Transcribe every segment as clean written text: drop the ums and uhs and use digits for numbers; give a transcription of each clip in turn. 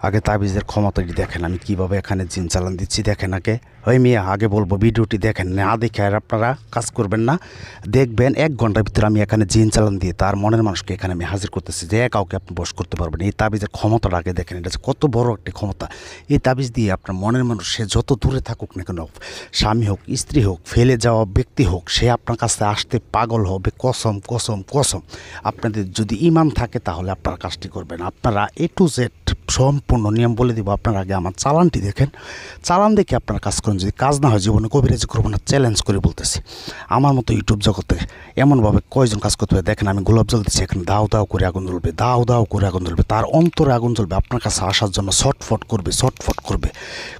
আগে তাবিজের ক্ষমতাটি দেখেন, আমি কিভাবে এখানে জিন চালান দিচ্ছি দেখেন। ওই মিয়া আগে বলবো ভিডিওটি দেখেন, না দেখে আর আপনারা কাজ করবেন না। দেখবেন 1 ঘন্টার ভিতরে আমি এখানে জিন চালান দিয়ে তার মনের মানুষকে এখানে আমি হাজির করতেছি, যে কাউকে আপনি বশ করতে পারবেন। এই তাবিজের ক্ষমতাটা আগে দেখেন, এটা কত বড় একটি ক্ষমতা। এই তাবিজ দিয়ে আপনার মনের মানুষ, সে যত দূরে থাকুক না কেন, স্বামী হোক, স্ত্রী হোক, ফেলে যাওয়া ব্যক্তি হোক, সে আপনার কাছে আসতে পাগল হবে। কসম কসম কসম, আপনাদের যদি ইমান থাকে তাহলে আপনারা কাজটি করবেন। আপনারা A to Z সম্পূর্ণ নিয়ম বলে দিব। আপনারা আগে আমার চালানটি দেখেন, চালান দেখে আপনারা কাজ করেন। যদি কাজ না হয় জীবনে কবিরাজি করবো না, চ্যালেঞ্জ করে বলতেছি। আমার মতো ইউটিউব জগতে এমনভাবে কয়জন কাজ করতে পারে দেখেন। আমি গোলাপ জল দিচ্ছি, এখানে দাও দাও করে আগুন জ্বলবে, দাও দাও করে আগুন জ্বলবে, তার অন্তরে আগুন জ্বলবে, আপনার কাছে আসার জন্য ছটফট করবে, ছটফট করবে।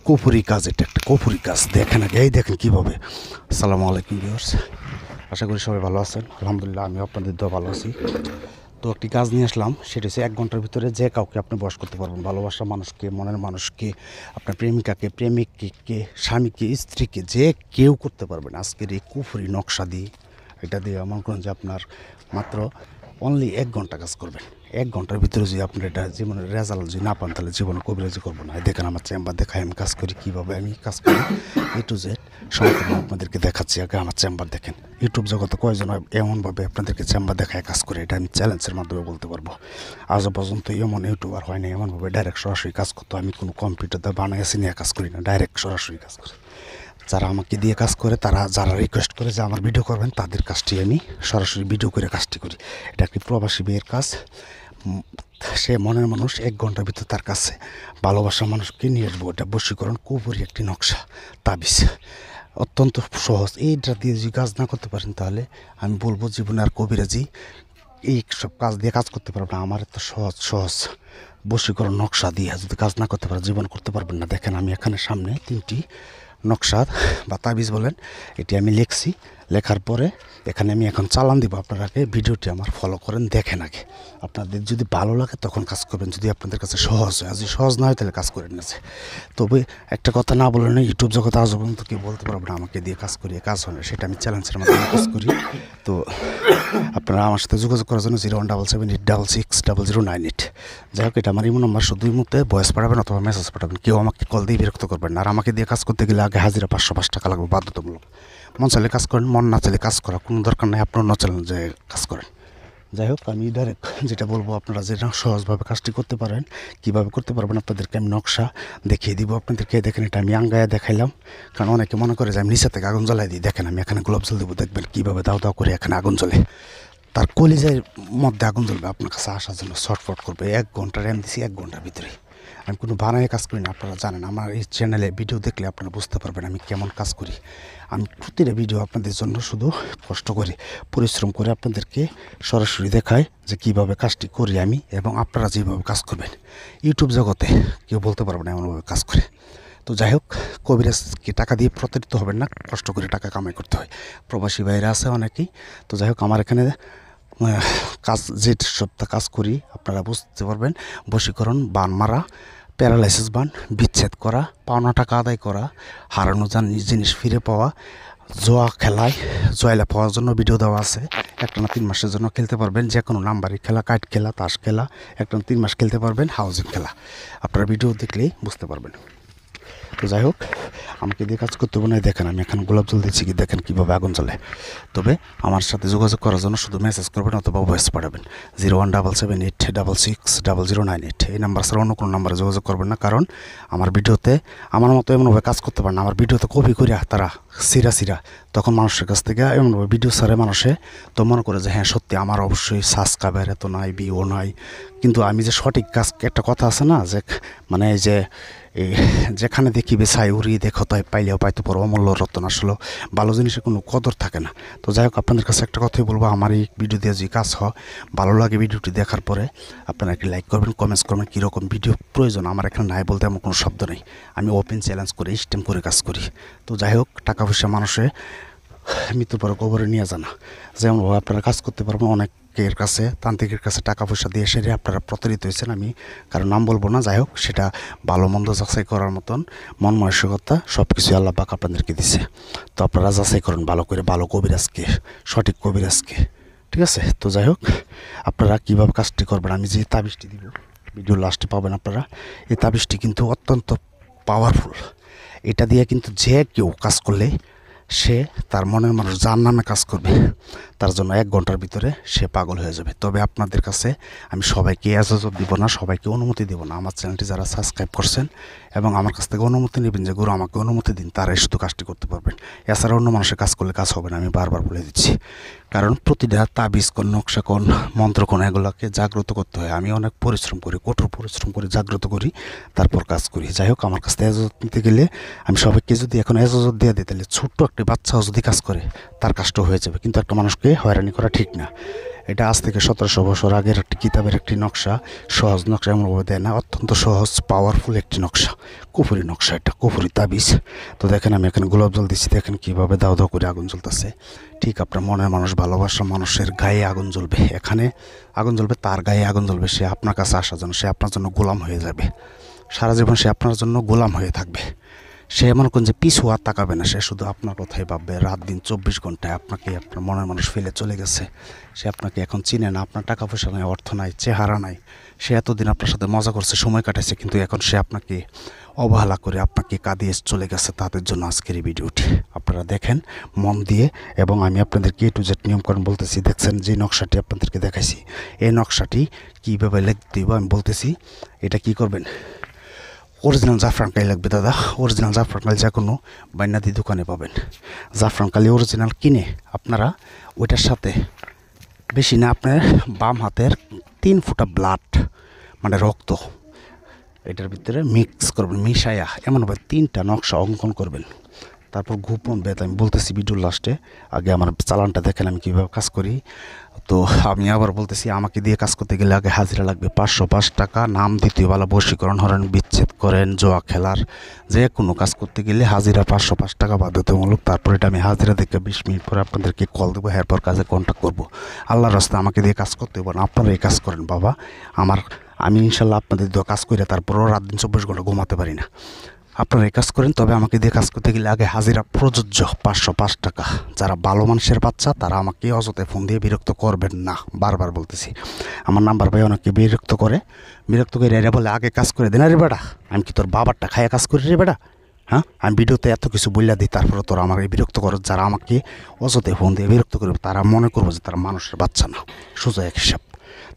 কুফুরি কাজ, এটা একটা কুফুরি কাজ। দেখেন আগে, এই দেখেন কীভাবে। আসসালামু আলাইকুম ভিউয়ার্স, আশা করি সবাই ভালো আছেন। আলহামদুলিল্লাহ, আমি আপনাদের দোয়া ভালো আছি। তো একটি কাজ নিয়ে আসলাম, সেটা হচ্ছে 1 ঘন্টার ভিতরে যে কাউকে আপনি বশ করতে পারবেন। ভালোবাসা মানুষকে, মনের মানুষকে, আপনার প্রেমিকাকে, প্রেমিককে, স্বামীকে, স্ত্রীকে, যে কেউ করতে পারবেন আজকের এই কুফুরি নকশা দিয়ে। এটা দিয়ে মনে করেন যে আপনার মাত্র অনলি 1 ঘন্টা কাজ করবেন। 1 ঘন্টার ভিতরে যদি আপনার এটা জীবনের রেজাল্ট যদি না পান, তাহলে জীবনে কবিরাজি করবো না। দেখেন আমার চেম্বার দেখায় আমি কাজ করি, কীভাবে আমি কাজ করি A to Z সম্পূর্ণ আপনাদেরকে দেখাচ্ছি। আগে আমার চেম্বার দেখেন। ইউটিউব জগতে কয়জন এমনভাবে আপনাদেরকে চেম্বার দেখায় কাজ করে, এটা আমি চ্যালেঞ্জের মাধ্যমে বলতে পারবো। আজও পর্যন্ত এমন ইউটিউবার হয় না এমনভাবে ডাইরেক্ট সরাসরি কাজ করতো। আমি কোনো কম্পিউটার দিয়ে বানাইছি নিয়ে কাজ করি না, ডাইরেক্ট সরাসরি কাজ করি। যারা আমাকে দিয়ে কাজ করে, যারা রিকোয়েস্ট করে যে আমার ভিডিও করবেন, তাদের কাজটি আমি সরাসরি ভিডিও করে কাজটি করি। এটা একটি প্রবাসী মেয়ের কাজ। সে মনের মানুষ, 1 ঘন্টার ভিতরে তার কাছে ভালোবাসা মানুষকে নিয়ে আসবো। এটা বশীকরণ কুফুরি একটি নকশা তাবিজ, অত্যন্ত সহজ। এইটা দিয়ে যদি কাজ না করতে পারেন, তাহলে আমি বলবো জীবনে আর কবিরাজি এই সব কাজ দিয়ে কাজ করতে পারবেন না। আমার এত সহজ সহজ বশীকরণ নকশা দিয়ে যদি কাজ না করতে পারেন, জীবন করতে পারবেন না। দেখেন আমি এখানে সামনে 3টি নকশা বা তাবিজ বলেন, এটি আমি লিখছি। লেখার পরে এখানে আমি এখন চালান দিব। আপনারা আগে ভিডিওটি আমার ফলো করেন, দেখেন আগে। আপনাদের যদি ভালো লাগে তখন কাজ করবেন, যদি আপনাদের কাছে সহজ হয়। আর যদি সহজ না হয় তাহলে কাজ করেন না। তবে একটা কথা না বলে না, ইউটিউব জগতে আজ পর্যন্ত কেউ বলতে পারবে না আমাকে দিয়ে কাজ করিয়ে কাজ হয় না। সেটা আমি চ্যালেঞ্জের মাধ্যমে কাজ করি। তো আপনারা আমার সাথে যোগাযোগ করার জন্য 0177860098। যাই হোক, এটা আমার ইমো নাম্বার। শুধু মুহূর্তে ভয়েস পাঠাবেন অথবা মেসেজ পাঠাবেন। কেউ আমাকে কল দিয়ে বিরক্ত করবেন না। আর আমাকে দিয়ে কাজ করতে গেলে আগে হাজিরা 505 টাকা লাগবে, বাধ্যতামূলক। মন চাইলে কাজ করেন, মন না চাইলে কাজ করা কোনো দরকার নেই। আপনার না চাইলে যে কাজ করেন। যাই হোক, আমি ডাইরেক্ট যেটা বলবো, আপনারা যেটা সহজভাবে কাজটি করতে পারেন, কীভাবে করতে পারবেন আপনাদেরকে আমি নকশা দেখিয়ে দিব। আপনাদেরকে দেখেন, এটা আমি আঙ্গায়া দেখাইলাম, কারণ অনেকে মনে করে যে আমি নিচে থেকে আগুন জ্বালাই দিই। দেখেন আমি এখানে গোলাপ জল দেবো, দেখবেন কীভাবে দাও দাও করে এখানে আগুন জ্বলে। তার কলিজার মধ্যে আগুন জ্বলবে, আপনার কাছে আসার জন্য ছটফট করবে। 1 ঘন্টা র্যাম দিছি, 1 ঘন্টার ভিতরে। আমি কোনো বানায় কাজ করি না। আপনারা জানেন, আমার এই চ্যানেলে ভিডিও দেখলে আপনারা বুঝতে পারবেন আমি কেমন কাজ করি। আমি প্রতিটা ভিডিও আপনাদের জন্য শুধু কষ্ট করি, পরিশ্রম করে আপনাদেরকে সরাসরি দেখাই যে কীভাবে কাজটি করি আমি, এবং আপনারা যেভাবে কাজ করবেন। ইউটিউব জগতে কেউ বলতে পারবে না এমনভাবে কাজ করে। তো যাই হোক, কবিরাজকে টাকা দিয়ে প্রতারিত হবেন না, কষ্ট করে টাকা কামাই করতে হয়। প্রবাসী বাইরে আছে অনেকেই। তো যাই হোক, আমার এখানে কাজ যে সপ্তাহ কাজ করি আপনারা বুঝতে পারবেন। বশীকরণ, বান মারা, প্যারালাইসিস বান, বিচ্ছেদ করা, পাওনা টাকা আদায় করা, হারানো জিনিস ফিরে পাওয়া, জোয়া খেলায় জয়লা পাওয়ার জন্য ভিডিও দেওয়া আছে। একটানা 3 মাসের জন্য খেলতে পারবেন, যে কোনো নাম্বারি খেলা, কাইট খেলা, তাস খেলা, একটানা 3 মাস খেলতে পারবেন, হাউজিং খেলা। আপনারা ভিডিও দেখলেই বুঝতে পারবেন। তো যাই হোক, আমাকে দিয়ে কাজ করতে হবে না। দেখেন আমি এখন গোলাপ জল দিচ্ছি, কি দেখেন কীভাবে আগুন জ্বলে। তবে আমার সাথে যোগাযোগ করার জন্য শুধু মেসেজ করবেন অথবা ভয়েস পাঠাবেন 0177860098। এই নাম্বার ছাড়া অন্য কোনো নাম্বারে যোগাযোগ করবেন না, কারণ আমার ভিডিওতে আমার মতো এমনভাবে কাজ করতে পারেন না। আমার ভিডিওতে কপি করিয়া তারা সিরা তখন মানুষের কাছ থেকে এমনভাবে ভিডিও ছাড়ে মানুষে, তো মনে করে যে হ্যাঁ সত্যি আমার অবশ্যই সাবস্ক্রাইবার এত নাই, ভিউ নাই। কিন্তু আমি যে সঠিক কাজ, একটা কথা আছে না যে মানে যে এই যেখানে দেখিবে ছাই উড়িয়ে দেখো তাই পাইলেও পাইতে পারো অমূল্য রত্ন। আসলে ভালো জিনিসের কোনো কদর থাকে না। তো যাই হোক, আপনাদের কাছে একটা কথাই বলবো, আমার এই ভিডিও দিয়ে যে কাজ হয় ভালো লাগে, ভিডিওটি দেখার পরে আপনারা একটি লাইক করবেন, কমেন্টস করবেন, কীরকম ভিডিও প্রয়োজন। আমার এখানে নাই বলতে এমন কোনো শব্দ নেই। আমি ওপেন চ্যালেঞ্জ করে স্টেম করে কাজ করি। তো যাই হোক, টাকা পয়সা মানুষে মৃত্যুর পরে কবরে নিয়ে জানা, যেমনভাবে আপনারা কাজ করতে পারবেন। অনেকের কাছে, তান্ত্রিকের কাছে টাকা পয়সা দিয়ে সেরে আপনারা প্রতারিত হয়েছেন। আমি কারো নাম বলবো না। যাই হোক, সেটা ভালো মন্দ যাচাই করার মতন মন মানসিকতা সব কিছু আল্লাহ পাক আপনাদেরকে দিছে। তো আপনারা যাচাই করেন ভালো করে, ভালো কবিরাজকে, সঠিক কবিরাজকে। ঠিক আছে? তো যাই হোক, আপনারা কীভাবে কাজটি করবেন, আমি যে তাবিজটি দিব ভিডিও লাস্টে পাবেন আপনারা। এই তাবিজটি কিন্তু অত্যন্ত পাওয়ারফুল। এটা দিয়ে কিন্তু যে কেউ কাজ করলে সে তার মনের মানুষ যার নামে কাজ করবে তার জন্য 1 ঘন্টার ভিতরে সে পাগল হয়ে যাবে। তবে আপনাদের কাছে আমি সবাইকে এজাজত দিব না, সবাইকে অনুমতি দেব না। আমার চ্যানেলটি যারা সাবস্ক্রাইব করছেন এবং আমার কাছ থেকে অনুমতি নেবেন যে গুরু আমাকে অনুমতি দিন, তারাই শুধু কাজটি করতে পারবেন। এছাড়া অন্য মানুষের কাজ করলে কাজ হবে না, আমি বারবার বলে দিচ্ছি। কারণ প্রতিটা তাবিজ কোন নকশা কোন মন্ত্র কোন এগুলোকে জাগ্রত করতে হয়। আমি অনেক পরিশ্রম করি, কঠোর পরিশ্রম করে জাগ্রত করি, তারপর কাজ করি। যাই হোক, আমার কাছ থেকে এজাজত নিতে গেলে আমি সবাইকে যদি এখন এজাজত দিয়ে দিই তাহলে ছোট্ট একটা বাচ্চাও যদি কাজ করে তার কাজটা হয়ে যাবে। কিন্তু একটা মানুষকে হয়রানি করা ঠিক না। এটা আজ থেকে 1700 বছর আগের একটি কিতাবের একটি নকশা, সহজ নকশা এমনভাবে দেয় না, অত্যন্ত সহজ পাওয়ারফুল একটি নকশা, কুফুরি নকশা, এটা কুফুরি তাবিজ। তো দেখেন আমি এখানে গোলাপ জল দিচ্ছি, দেখেন কীভাবে দাও দাও করে আগুন জ্বলতেছে। ঠিক আপনার মনের মানুষ, ভালোবাসা মানুষের গায়ে আগুন জ্বলবে, এখানে আগুন জ্বলবে, তার গায়ে আগুন জ্বলবে। সে আপনার কাছে আসার জন্য, সে আপনার জন্য গোলাম হয়ে যাবে, সারা জীবন সে আপনার জন্য গোলাম হয়ে থাকবে। সে এমন কোন যে পিছু আর তাকাবে না, সে শুধু আপনার কথাই ভাববে। রাত দিন 24 ঘন্টায় আপনাকে আপনার মনের মানুষ ফেলে চলে গেছে। সে আপনাকে এখন চিনে না, আপনার টাকা পয়সা নাই, অর্থ নাই, চেহারা নাই। সে এতদিন আপনার সাথে মজা করছে, সময় কাটাইছে, কিন্তু এখন সে আপনাকে অবহেলা করে আপনাকে কাঁদিয়ে চলে গেছে। তাদের জন্য আজকের এই ভিডিওটি আপনারা দেখেন মন দিয়ে, এবং আমি আপনাদেরকে A to Z নিয়মকানুন বলতেছি। দেখছেন যে নকশাটি আপনাদেরকে দেখাইছি, এই নকশাটি কীভাবে লিখতে দিব আমি বলতেছি। এটা কি করবেন, অরিজিনাল জাফরান কালি লাগবে দাদা। অরিজিনাল জাফরান কালি যে কোনো বাইনাদি দোকানে পাবেন। জাফরান কালি অরিজিনাল কিনে আপনারা ওইটার সাথে বেশি না, আপনার বাম হাতের 3 ফোঁটা ব্লাড মানে রক্ত এটার ভিতরে মিক্স করবেন, মিশাইয়া এমনভাবে 3টা নকশা অঙ্কন করবেন। তারপর গোপন বেত আমি বলতেছি ভিডিওর লাস্টে। আগে আমার চালানটা দেখেন আমি কীভাবে কাজ করি। তো আমি আবার বলতেছি, আমাকে দিয়ে কাজ করতে গেলে আগে হাজিরা লাগবে 505 টাকা। নাম দ্বিতীয়বেলা বশীকরণ হরেন, বিচ্ছেদ করেন, জোয়া খেলার যে কোনো কাজ করতে গেলে হাজিরা 505 টাকা বাধ্যতামূলক। তারপর এটা আমি হাজিরা দেখে 20 মিনিট পরে আপনাদেরকে কল দেবো, এরপর কাজে কন্ট্যাক্ট করবো। আল্লাহর রাস্তায় আমাকে দিয়ে কাজ করতে হবে না, আপনারা এই কাজ করেন বাবা। আমি ইনশাল্লাহ আপনাদের দিয়ে কাজ করে তারপরও রাত দিন 24 ঘন্টা ঘুমাতে পারি না। আপনারা এই কাজ করেন, তবে আমাকে দিয়ে কাজ করতে গেলে আগে হাজিরা প্রযোজ্য 505 টাকা। যারা ভালো মানুষের বাচ্চা তারা আমাকে অযথায় ফোন দিয়ে বিরক্ত করবেন না, বারবার বলতেছি। আমার নাম্বার ভাই অনেকে বিরক্ত করে এরা বলে আগে কাজ করে দেন। আরে বেটা, আমি কি তোর বাবারটা খাইয়া কাজ করি রে বেটা? হ্যাঁ, আমি ভিডিওতে এত কিছু বললা দিই, তারপরে তোরা আমাকে বিরক্ত করো। যারা আমাকে অযথায় ফোন দিয়ে বিরক্ত করবে তারা মনে করবো যে তারা মানুষের বাচ্চা না, সোজা এক হিসাব।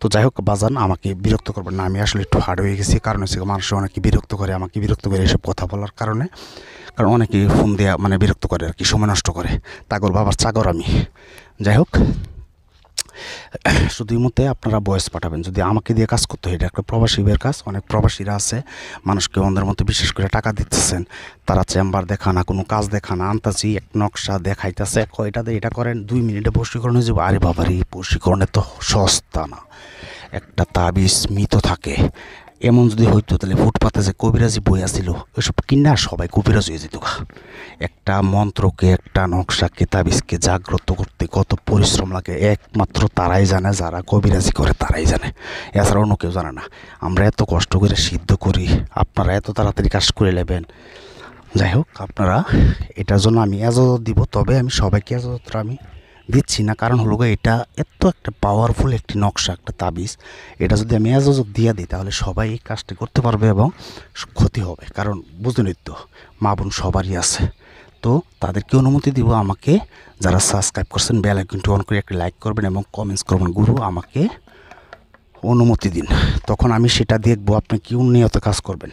তো যাই হোক বাজান, আমাকে বিরক্ত করবেন না। আমি আসলে একটু হার্ড হয়ে গেছি, কারণ হচ্ছে মানুষ অনেকে বিরক্ত করে, আমাকে বিরক্ত করে এসব কথা বলার কারণে। কারণ অনেকে ফোন দেওয়া মানে বিরক্ত করে আর কি, সময় নষ্ট করে। তাগর বাবার চাগর আমি। যাই হোক, শুধু এই মতে আপনারা ভয়েস পাঠাবেন। যদি আমাকে দিয়ে কাজ করতে হয়, এটা একটা প্রবাসী ভাইয়ের কাজ। অনেক প্রবাসীরা আছে মানুষকে অন্যের মতো বিশেষ করে টাকা দিতেছেন, তারা চেম্বার দেখা না, কোনো কাজ দেখা না, আনতাছি এক নকশা দেখাইতেছে, এটাতে এটা করেন 2 মিনিটে বশীকরণ হয়ে যাবে। আরে বাবারে, বশীকরণে তো সস্তা না, একটা তাবিজ মৃত থাকে। এমন যদি হইতো তাহলে ফুটপাতে যে কবিরাজি বই আসছিল ওইসব কিনা সবাই কবিরাজ হয়ে যেত। একটা মন্ত্রকে, একটা নকশাকে, তাবিজকে জাগ্রত করতে কত পরিশ্রম লাগে একমাত্র তারাই জানে, যারা কবিরাজি করে তারাই জানে, এছাড়া অন্য কেউ জানে না। আমরা এত কষ্ট করে সিদ্ধ করি, আপনারা এত তাড়াতাড়ি কাজ করে নেবেন। যাই হোক, আপনারা এটার জন্য আমি এজাজত দিব, তবে আমি সবাইকে এজাজতটা আমি দিচ্ছি না। কারণ হলো এটা এত একটা পাওয়ারফুল একটি নকশা, একটা তাবিজ। এটা যদি আমি এজাজত দিয়ে দিই তাহলে সবাই এই কাজটি করতে পারবে এবং ক্ষতি হবে। কারণ বুঝলেনই তো, মা বোন সবারই আছে। তো তাদেরকে অনুমতি দিব, আমাকে যারা সাবস্ক্রাইব করছেন বেল আইকনটি অন করে একটা লাইক করবেন এবং কমেন্টস করবেন, গুরু আমাকে অনুমতি দিন। তখন আমি সেটা দেখবো আপনি কি উন্নত কাজ করবেন।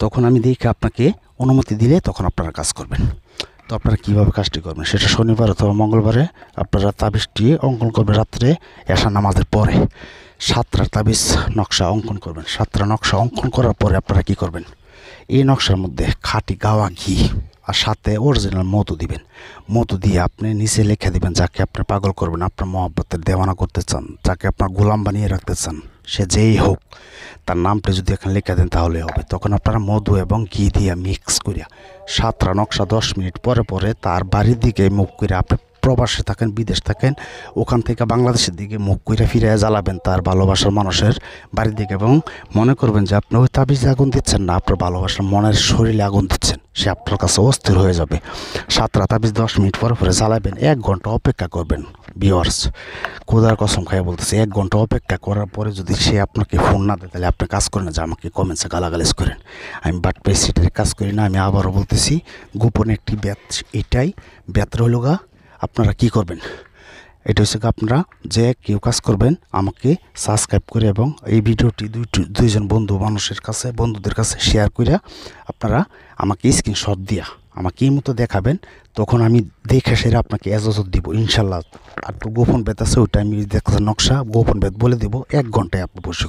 তখন আমি দেখে আপনাকে অনুমতি দিলে তখন আপনারা কাজ করবেন। তো আপনারা কীভাবে কাজটি করবেন সেটা শনিবার অথবা মঙ্গলবারে আপনারা তাবিজটি অঙ্কন করবেন। রাত্রে এশা নামাজের পরে 7টা তাবিজ নকশা অঙ্কন করবেন। 7টা নকশা অঙ্কন করার পরে আপনারা কি করবেন, এই নকশার মধ্যে খাঁটি গাওয়া ঘি আর সাথে অরিজিনাল মধু দিবেন। মধু দিয়ে আপনি নিচে লিখে দিবেন যাকে আপনি পাগল করবেন, আপনার মহব্বতের দেওয়ানা করতে চান, যাকে আপনার গোলাম বানিয়ে রাখতে চান, সে যেই হোক, তার নামটা যদি এখানে লিখে দেন তাহলে হবে। তখন আপনারা মধু এবং ঘি দিয়ে মিক্স করিয়া 7টা নকশা 10 মিনিট পরে পরে তার বাড়ির দিকে মুখ করে আপনি প্রবাসে থাকেন, বিদেশ থাকেন, ওখান থেকে বাংলাদেশের দিকে মুখ কইরা ফিরে জ্বালাবেন তার ভালোবাসার মানুষের বাড়ির দিকে, এবং মনে করবেন যে আপনি ওই তাবিজে আগুন দিচ্ছেন না, আপনার ভালোবাসার মনের শরীরে আগুন দিচ্ছেন। সে আপনার কাছে অস্থির হয়ে যাবে। 7টা তাবিজ 10 মিনিট পরে পরে জ্বালাবেন, 1 ঘন্টা অপেক্ষা করবেন। ভিউয়ার্স, খোদার কসম খাইয়ে বলতেছি, 1 ঘন্টা অপেক্ষা করার পরে যদি সে আপনাকে ফোন না দেয়, তাহলে আপনি কাজ করেন না যে আমাকে কমেন্টসে গালাগালিজ করেন। আমি বাট পেসিটের কাজ করি না। আমি আবারও বলতেছি, গোপন একটি ব্যাত, এটাই ব্যাত রইল গা। আপনারা কি করবেন, এটা হচ্ছে আপনারা যে কেউ কাজ করবেন, আমাকে সাবস্ক্রাইব করে এবং এই ভিডিওটি দুইজন বন্ধুদের কাছে শেয়ার করে আপনারা আমাকে স্ক্রিনশট দিয়া আমাকে এই মতো দেখাবেন। তখন আমি দেখে সেরা আপনাকে এজাজত দিব ইনশাল্লাহ। আর তো গোপন বেত আছে, ওইটা আমি দেখতে নকশা গোপন বেত বলে দেবো, 1 ঘন্টায় আপনি বসে